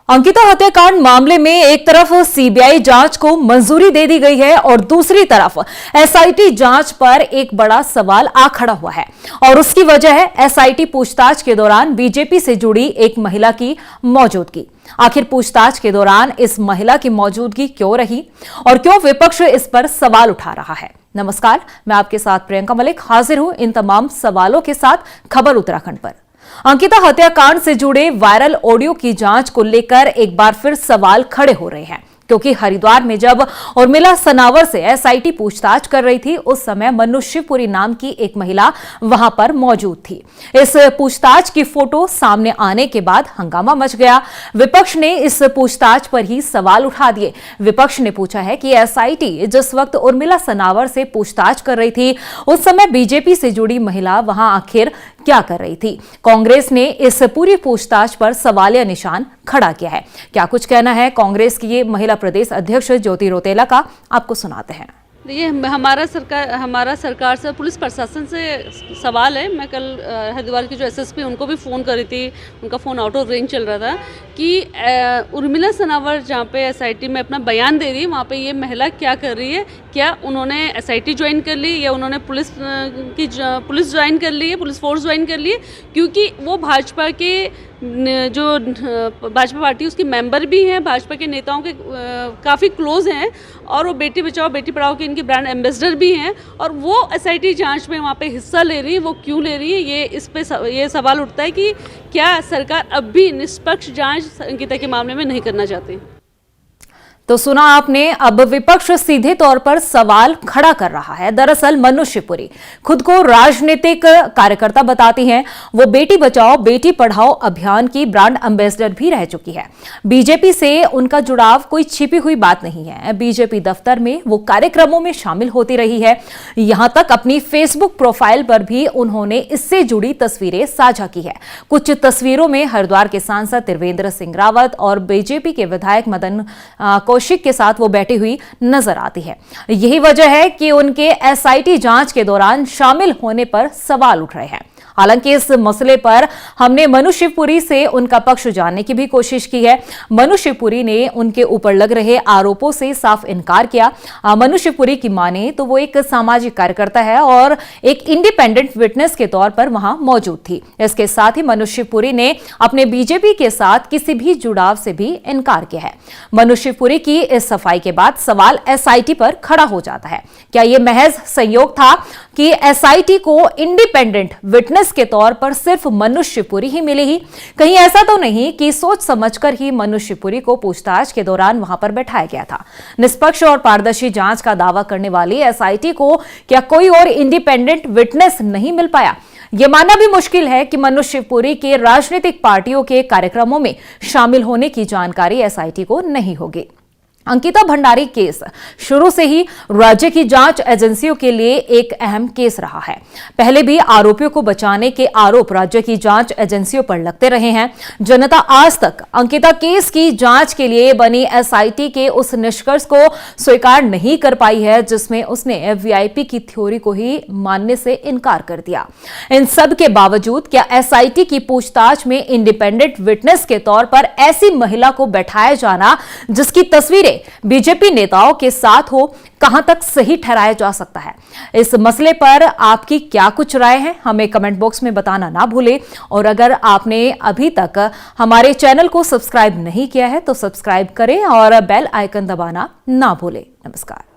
अंकिता हत्याकांड मामले में एक तरफ सीबीआई जांच को मंजूरी दे दी गई है और दूसरी तरफ एसआईटी जांच पर एक बड़ा सवाल आ खड़ा हुआ है और उसकी वजह है एसआईटी पूछताछ के दौरान बीजेपी से जुड़ी एक महिला की मौजूदगी। आखिर पूछताछ के दौरान इस महिला की मौजूदगी क्यों रही और क्यों विपक्ष इस पर सवाल उठा रहा है। नमस्कार, मैं आपके साथ प्रियंका मलिक हाजिर हूं इन तमाम सवालों के साथ खबर उत्तराखंड पर। अंकिता हत्याकांड से जुड़े वायरल ऑडियो की जांच को लेकर एक बार फिर सवाल खड़े हो रहे हैं, क्योंकि हरिद्वार में जब उर्मिला सनावर से एसआईटी पूछताछ कर रही थी उस समय मनु शिवपुरी नाम की एक महिला वहां पर मौजूद थी। इस पूछताछ की फोटो सामने आने के बाद हंगामा मच गया। विपक्ष ने इस पूछताछ पर ही सवाल उठा दिए। विपक्ष ने पूछा है कि एसआईटी जिस वक्त उर्मिला सनावर से पूछताछ कर रही थी उस समय बीजेपी से जुड़ी महिला वहां आखिर क्या कर रही थी। कांग्रेस ने इस पूरी पूछताछ पर सवालिया निशान खड़ा किया है। क्या कुछ कहना है कांग्रेस की ये महिला प्रदेश अध्यक्ष ज्योति रौतेला का, आपको सुनाते हैं। देखिए, हमारा सरकार से, पुलिस प्रशासन से सवाल है। मैं कल हरिद्वार की जो एसएसपी उनको भी फ़ोन करी थी, उनका फ़ोन आउट ऑफ रेंज चल रहा था कि उर्मिला सनावर जहाँ पे एसआईटी में अपना बयान दे रही है वहाँ पे ये महिला क्या कर रही है। क्या उन्होंने एसआईटी ज्वाइन कर ली या उन्होंने पुलिस ज्वाइन कर ली है, पुलिस फोर्स ज्वाइन कर ली है, क्योंकि वो भाजपा के जो भाजपा पार्टी उसकी मेंबर भी हैं, भाजपा के नेताओं के काफ़ी क्लोज हैं और वो बेटी बचाओ बेटी पढ़ाओ के इनके ब्रांड एम्बेसडर भी हैं। और वो एसआईटी जांच में वहाँ पे हिस्सा ले रही है, वो क्यों ले रही है, ये सवाल उठता है कि क्या सरकार अब भी निष्पक्ष जांच अंकिता के मामले में नहीं करना चाहती। तो सुना आपने, अब विपक्ष सीधे तौर पर सवाल खड़ा कर रहा है। दरअसल मनु शिवपुरी खुद को राजनीतिक कार्यकर्ता बताती हैं। वो बेटी बचाओ बेटी पढ़ाओ अभियान की ब्रांड एम्बेसडर भी रह चुकी है। बीजेपी से उनका जुड़ाव कोई छिपी हुई बात नहीं है। बीजेपी दफ्तर में वो कार्यक्रमों में शामिल होती रही है। यहां तक अपनी फेसबुक प्रोफाइल पर भी उन्होंने इससे जुड़ी तस्वीरें साझा की है। कुछ तस्वीरों में हरिद्वार के सांसद त्रिवेंद्र सिंह रावत और बीजेपी के विधायक मदन कौशिक के साथ वो बैठी हुई नजर आती है। यही वजह है कि उनके एसआईटी जांच के दौरान शामिल होने पर सवाल उठ रहे हैं। हालांकि इस मसले पर हमने मनु शिवपुरी से उनका पक्ष जानने की भी कोशिश की है। मनु शिवपुरी ने उनके ऊपर लग रहे आरोपों से साफ इनकार किया। मनु शिवपुरी की माने तो वो एक सामाजिक कार्यकर्ता है और एक इंडिपेंडेंट विटनेस के तौर पर वहां मौजूद थी। इसके साथ ही मनु शिवपुरी ने अपने बीजेपी के साथ किसी भी जुड़ाव से भी इनकार किया है। मनु शिवपुरी की इस सफाई के बाद सवाल एसआईटी पर खड़ा हो जाता है। क्या यह महज संयोग था कि एसआईटी को इंडिपेंडेंट विटनेस के तौर पर सिर्फ मनु शिवपुरी ही मिली ही? कहीं ऐसा तो नहीं कि सोच समझकर ही मनु शिवपुरी को पूछताछ के दौरान वहां पर बैठाया गया था? निष्पक्ष और पारदर्शी जांच का दावा करने वाली एसआईटी को क्या कोई और इंडिपेंडेंट विटनेस नहीं मिल पाया? यह मानना भी मुश्किल है कि मनु शिवपुरी के राजनीतिक पार्टियों के कार्यक्रमों में शामिल होने की जानकारी एसआईटी को नहीं होगी। अंकिता भंडारी केस शुरू से ही राज्य की जांच एजेंसियों के लिए एक अहम केस रहा है। पहले भी आरोपियों को बचाने के आरोप राज्य की जांच एजेंसियों पर लगते रहे हैं। जनता आज तक अंकिता केस की जांच के लिए बनी एसआईटी के उस निष्कर्ष को स्वीकार नहीं कर पाई है जिसमें उसने वीआईपी की थ्योरी को ही मानने से इनकार कर दिया। इन सब के बावजूद क्या एसआईटी की पूछताछ में इंडिपेंडेंट विटनेस के तौर पर ऐसी महिला को बैठाया जाना जिसकी तस्वीरें बीजेपी नेताओं के साथ हो, कहां तक सही ठहराया जा सकता है? इस मसले पर आपकी क्या कुछ राय है, हमें कमेंट बॉक्स में बताना ना भूलें। और अगर आपने अभी तक हमारे चैनल को सब्सक्राइब नहीं किया है तो सब्सक्राइब करें और बेल आइकन दबाना ना भूलें। नमस्कार।